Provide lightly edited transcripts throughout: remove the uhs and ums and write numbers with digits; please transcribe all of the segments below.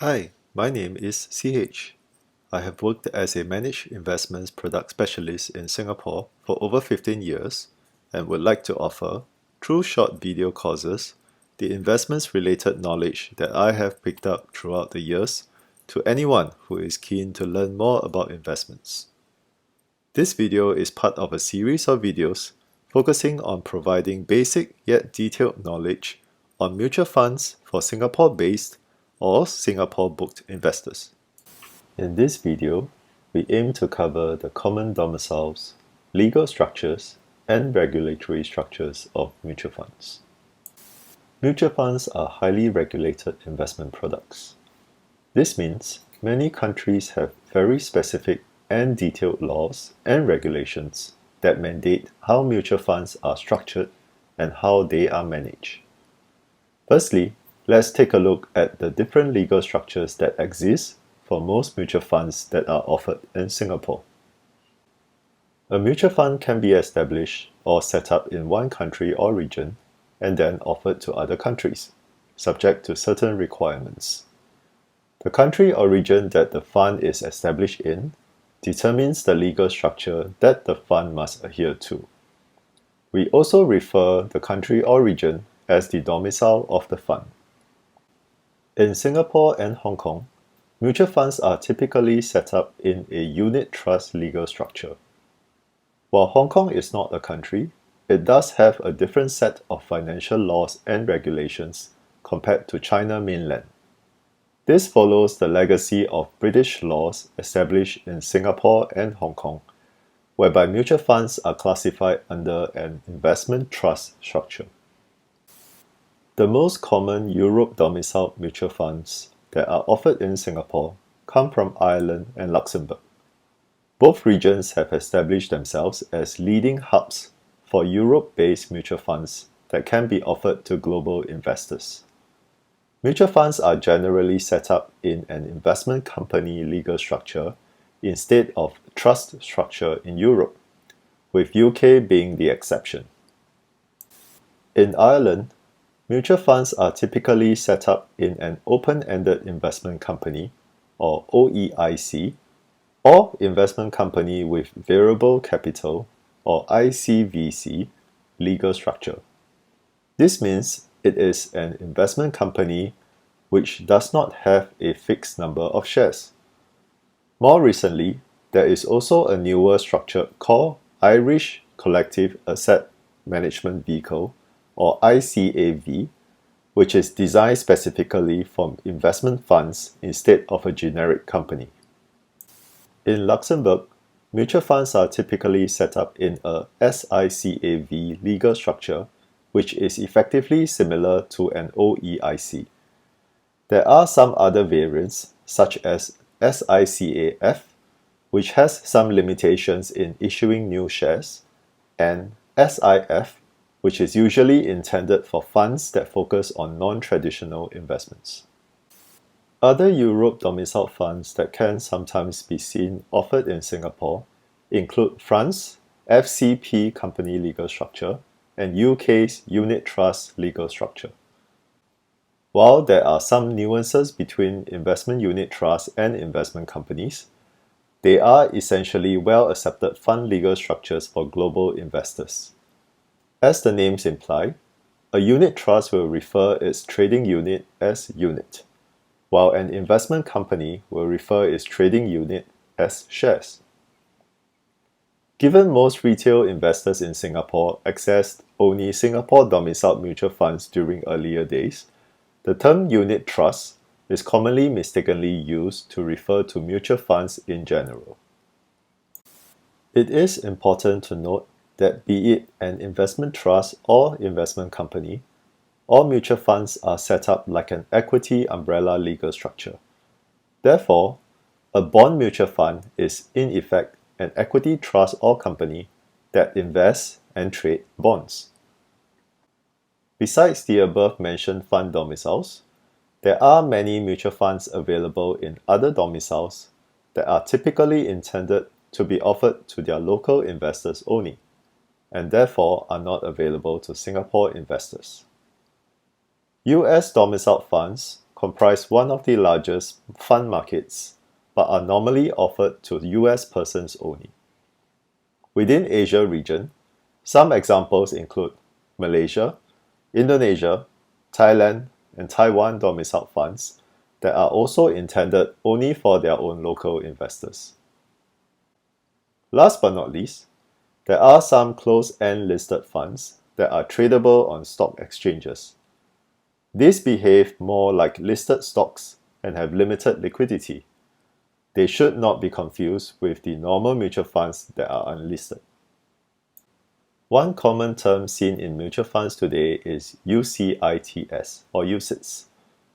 Hi, my name is CH. I have worked as a managed investments product specialist in Singapore for over 15 years and would like to offer, through short video courses, the investments related knowledge that I have picked up throughout the years to anyone who is keen to learn more about investments. This video is part of a series of videos focusing on providing basic yet detailed knowledge on mutual funds for Singapore-based or Singapore-booked investors. In this video, we aim to cover the common domiciles, legal structures, and regulatory structures of mutual funds. Mutual funds are highly regulated investment products. This means many countries have very specific and detailed laws and regulations that mandate how mutual funds are structured and how they are managed. Firstly, let's take a look at the different legal structures that exist for most mutual funds that are offered in Singapore. A mutual fund can be established or set up in one country or region and then offered to other countries, subject to certain requirements. The country or region that the fund is established in determines the legal structure that the fund must adhere to. We also refer the country or region as the domicile of the fund. In Singapore and Hong Kong, mutual funds are typically set up in a unit trust legal structure. While Hong Kong is not a country, it does have a different set of financial laws and regulations compared to China mainland. This follows the legacy of British laws established in Singapore and Hong Kong, whereby mutual funds are classified under an investment trust structure. The most common Europe-domiciled mutual funds that are offered in Singapore come from Ireland and Luxembourg. Both regions have established themselves as leading hubs for Europe-based mutual funds that can be offered to global investors. Mutual funds are generally set up in an investment company legal structure instead of trust structure in Europe, with UK being the exception. In Ireland, mutual funds are typically set up in an open-ended investment company, or OEIC, or investment company with variable capital, or ICVC, legal structure. This means it is an investment company which does not have a fixed number of shares. More recently, there is also a newer structure called Irish Collective Asset Management Vehicle, or ICAV, which is designed specifically for investment funds instead of a generic company. In Luxembourg, mutual funds are typically set up in a SICAV legal structure, which is effectively similar to an OEIC. There are some other variants, such as SICAF, which has some limitations in issuing new shares, and SIF, which is usually intended for funds that focus on non-traditional investments. Other Europe-domiciled funds that can sometimes be seen offered in Singapore include France, FCP company legal structure, and UK's unit trust legal structure. While there are some nuances between investment unit trusts and investment companies, they are essentially well-accepted fund legal structures for global investors. As the names imply, a unit trust will refer its trading unit as unit, while an investment company will refer its trading unit as shares. Given most retail investors in Singapore accessed only Singapore-domiciled mutual funds during earlier days, the term unit trust is commonly mistakenly used to refer to mutual funds in general. It is important to note that be it an investment trust or investment company, all mutual funds are set up like an equity umbrella legal structure. Therefore, a bond mutual fund is in effect an equity trust or company that invests and trades bonds. Besides the above-mentioned fund domiciles, there are many mutual funds available in other domiciles that are typically intended to be offered to their local investors only, and therefore are not available to Singapore investors. US domiciled funds comprise one of the largest fund markets, but are normally offered to US persons only. Within Asia region, some examples include Malaysia, Indonesia, Thailand, and Taiwan domiciled funds that are also intended only for their own local investors. Last but not least, there are some closed-end listed funds that are tradable on stock exchanges. These behave more like listed stocks and have limited liquidity. They should not be confused with the normal mutual funds that are unlisted. One common term seen in mutual funds today is UCITS or UCITS,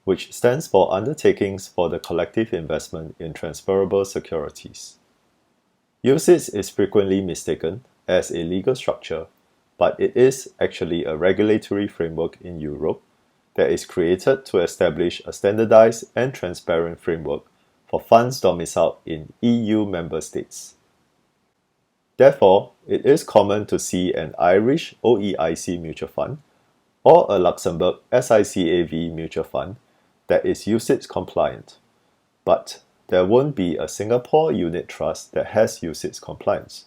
which stands for Undertakings for the Collective Investment in Transferable Securities. UCITS is frequently mistaken as a legal structure, but it is actually a regulatory framework in Europe that is created to establish a standardized and transparent framework for funds domiciled in EU member states. Therefore, it is common to see an Irish OEIC mutual fund or a Luxembourg SICAV mutual fund that is UCITS compliant, but there won't be a Singapore unit trust that has UCITS compliance.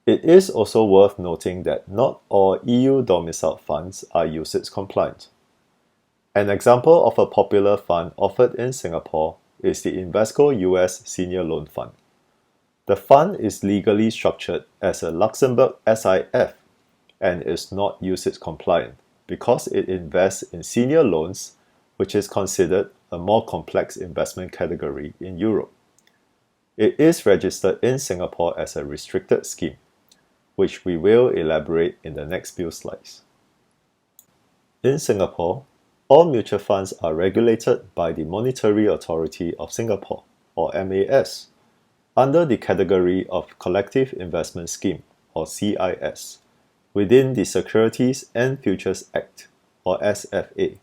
It is also worth noting that not all EU domiciled funds are UCITS compliant. An example of a popular fund offered in Singapore is the Invesco US Senior Loan Fund. The fund is legally structured as a Luxembourg SIF and is not UCITS compliant because it invests in senior loans, which is considered a more complex investment category in Europe. It is registered in Singapore as a restricted scheme, which we will elaborate in the next few slides. In Singapore, all mutual funds are regulated by the Monetary Authority of Singapore, or MAS, under the category of Collective Investment Scheme, or CIS, within the Securities and Futures Act, or SFA.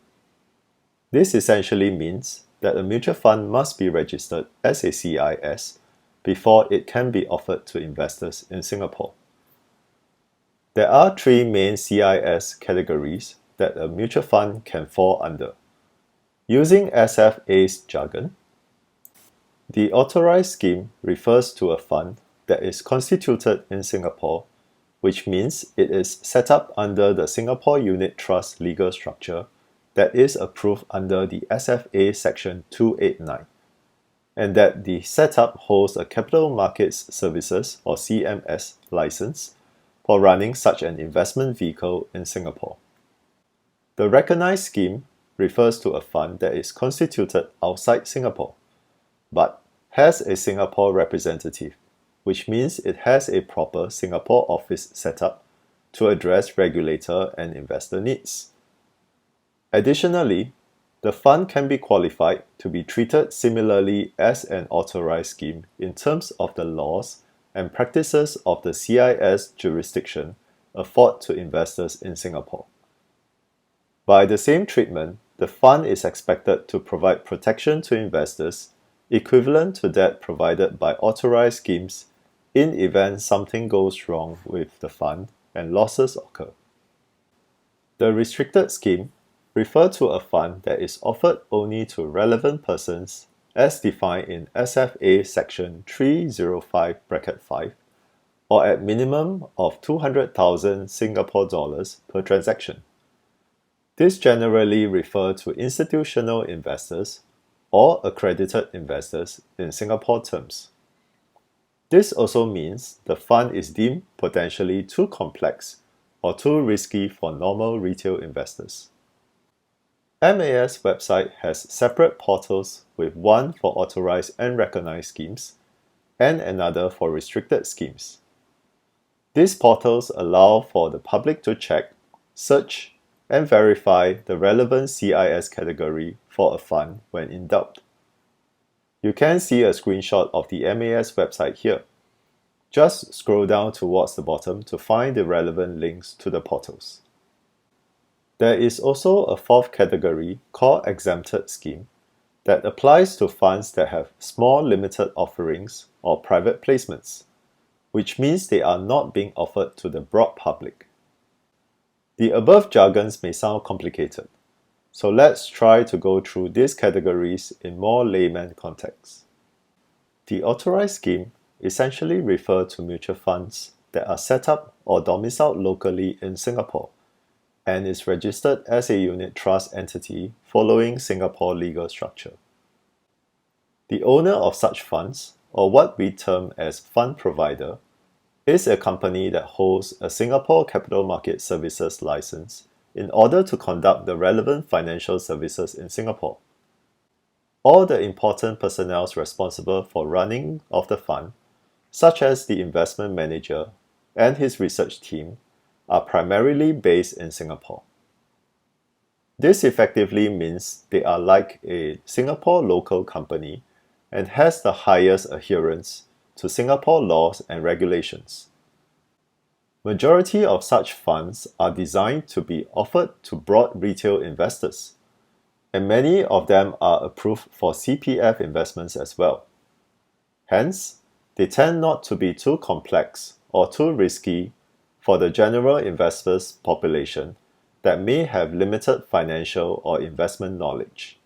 This essentially means that a mutual fund must be registered as a CIS before it can be offered to investors in Singapore. There are three main CIS categories that a mutual fund can fall under. Using SFA's jargon, the authorized scheme refers to a fund that is constituted in Singapore, which means it is set up under the Singapore Unit Trust legal structure that is approved under the SFA Section 289, and that the setup holds a Capital Markets Services or CMS license for running such an investment vehicle in Singapore. The recognized scheme refers to a fund that is constituted outside Singapore, but has a Singapore representative, which means it has a proper Singapore office set up to address regulator and investor needs. Additionally, the fund can be qualified to be treated similarly as an authorized scheme in terms of the laws and practices of the CIS jurisdiction afford to investors in Singapore. By the same treatment, the fund is expected to provide protection to investors equivalent to that provided by authorized schemes in event something goes wrong with the fund and losses occur. The restricted scheme refers to a fund that is offered only to relevant persons as defined in SFA Section 305(5) or at minimum of 200,000 Singapore dollars per transaction. This generally refers to institutional investors or accredited investors in Singapore terms. This also means the fund is deemed potentially too complex or too risky for normal retail investors. MAS website has separate portals with one for authorized and recognized schemes and another for restricted schemes. These portals allow for the public to check, search, and verify the relevant CIS category for a fund when in doubt. You can see a screenshot of the MAS website here. Just scroll down towards the bottom to find the relevant links to the portals. There is also a fourth category called exempted scheme that applies to funds that have small limited offerings or private placements, which means they are not being offered to the broad public. The above jargons may sound complicated, So let's try to go through these categories in more layman context. The authorized scheme essentially refer to mutual funds that are set up or domiciled locally in Singapore and is registered as a unit trust entity following Singapore legal structure. The owner of such funds, or what we term as fund provider, is a company that holds a Singapore Capital Market Services license in order to conduct the relevant financial services in Singapore. All the important personnel responsible for running of the fund, such as the investment manager and his research team, are primarily based in Singapore. This effectively means they are like a Singapore local company and has the highest adherence to Singapore laws and regulations. Majority of such funds are designed to be offered to broad retail investors, and many of them are approved for CPF investments as well. Hence, they tend not to be too complex or too risky for the general investors population that may have limited financial or investment knowledge.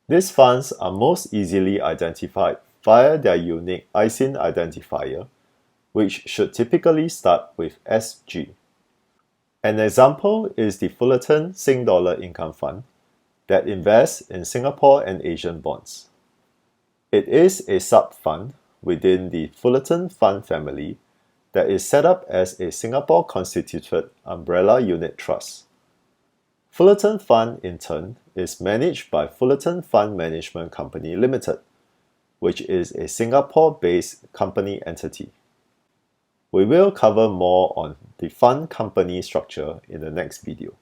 These funds are most easily identified via their unique ISIN identifier, which should typically start with SG. An example is the Fullerton Sing Dollar Income Fund that invests in Singapore and Asian bonds. It is a sub-fund within the Fullerton Fund family that is set up as a Singapore-constituted umbrella unit trust. Fullerton Fund, in turn, is managed by Fullerton Fund Management Company Limited, which is a Singapore-based company entity. We will cover more on the fund company structure in the next video.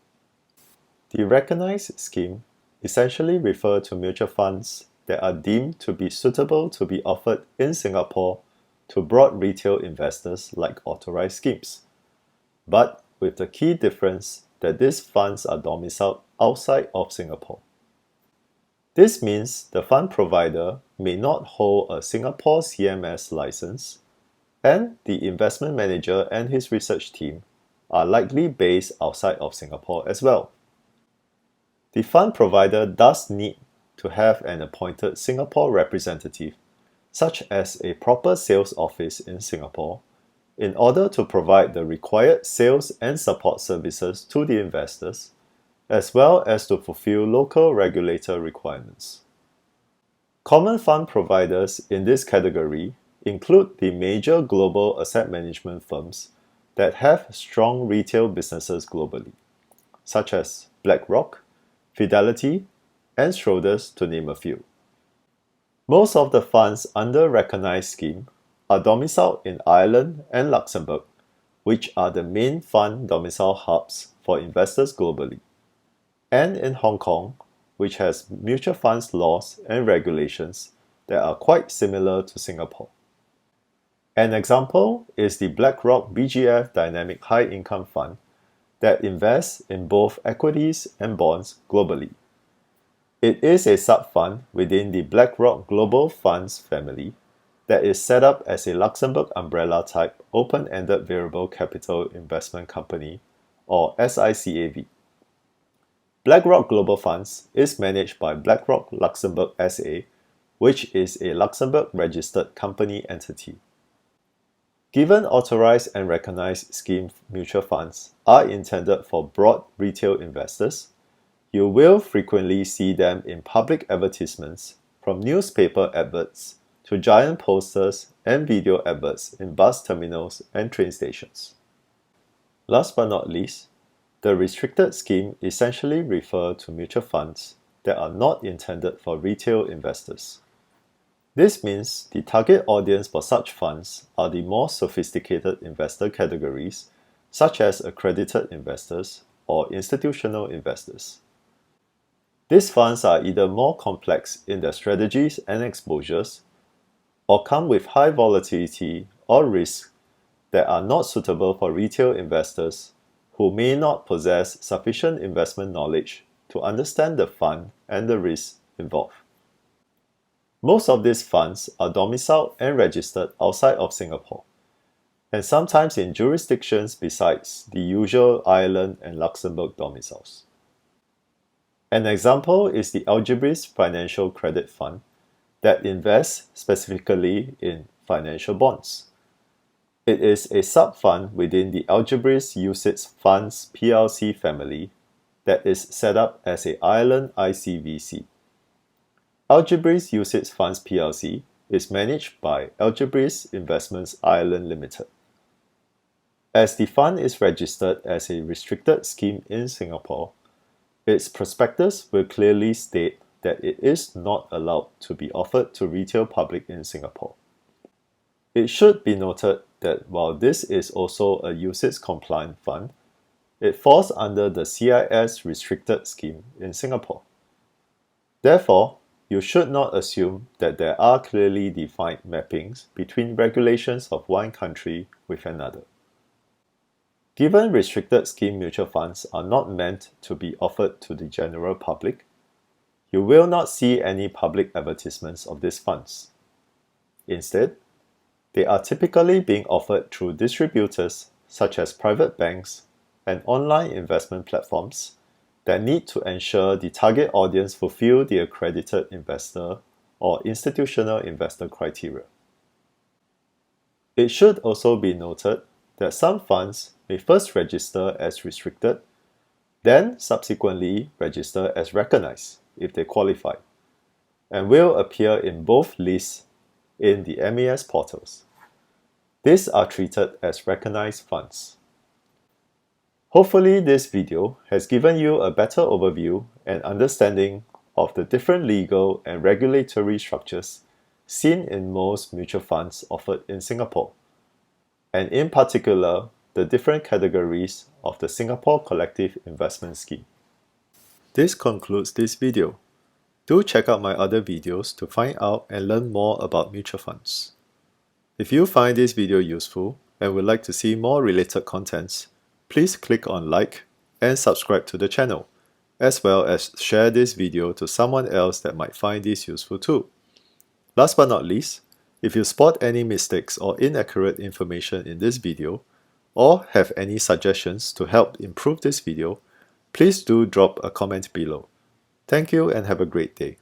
The recognized scheme essentially refer to mutual funds that are deemed to be suitable to be offered in Singapore to broad retail investors like authorized schemes, but with the key difference that these funds are domiciled outside of Singapore. This means the fund provider may not hold a Singapore CMS license, and the investment manager and his research team are likely based outside of Singapore as well. The fund provider does need to have an appointed Singapore representative, such as a proper sales office in Singapore, in order to provide the required sales and support services to the investors, as well as to fulfill local regulator requirements. Common fund providers in this category include the major global asset management firms that have strong retail businesses globally, such as BlackRock, Fidelity, and Schroders, to name a few. Most of the funds under recognized scheme are domiciled in Ireland and Luxembourg, which are the main fund domicile hubs for investors globally, and in Hong Kong, which has mutual funds laws and regulations that are quite similar to Singapore. An example is the BlackRock BGF Dynamic High Income Fund that invests in both equities and bonds globally. It is a sub-fund within the BlackRock Global Funds family that is set up as a Luxembourg umbrella type open-ended variable capital investment company, or SICAV. BlackRock Global Funds is managed by BlackRock Luxembourg SA, which is a Luxembourg registered company entity. Given authorized and recognized scheme mutual funds are intended for broad retail investors, you will frequently see them in public advertisements, from newspaper adverts to giant posters and video adverts in bus terminals and train stations. Last but not least, the restricted scheme essentially refer to mutual funds that are not intended for retail investors. This means the target audience for such funds are the more sophisticated investor categories, such as accredited investors or institutional investors. These funds are either more complex in their strategies and exposures, or come with high volatility or risk that are not suitable for retail investors who may not possess sufficient investment knowledge to understand the fund and the risks involved. Most of these funds are domiciled and registered outside of Singapore, and sometimes in jurisdictions besides the usual Ireland and Luxembourg domiciles. An example is the Algebris Financial Credit Fund that invests specifically in financial bonds. It is a sub-fund within the Algebris UCITS Funds plc family that is set up as a Ireland ICVC. Algebris UCITS Funds plc is managed by Algebris Investments Ireland Limited. As the fund is registered as a restricted scheme in Singapore, its prospectus will clearly state that it is not allowed to be offered to retail public in Singapore. It should be noted that while this is also a UCITS compliant fund, it falls under the CIS restricted scheme in Singapore. Therefore, you should not assume that there are clearly defined mappings between regulations of one country with another. Given restricted scheme mutual funds are not meant to be offered to the general public, you will not see any public advertisements of these funds. Instead, they are typically being offered through distributors such as private banks and online investment platforms that need to ensure the target audience fulfill the accredited investor or institutional investor criteria. It should also be noted that some funds may first register as restricted, then subsequently register as recognized if they qualify, and will appear in both lists in the MAS portals. These are treated as recognized funds. Hopefully this video has given you a better overview and understanding of the different legal and regulatory structures seen in most mutual funds offered in Singapore, and in particular the different categories of the Singapore Collective Investment Scheme. This concludes this video. Do check out my other videos to find out and learn more about mutual funds. If you find this video useful and would like to see more related contents, please click on like and subscribe to the channel, as well as share this video to someone else that might find this useful too. Last but not least, if you spot any mistakes or inaccurate information in this video, or have any suggestions to help improve this video, please do drop a comment below. Thank you and have a great day.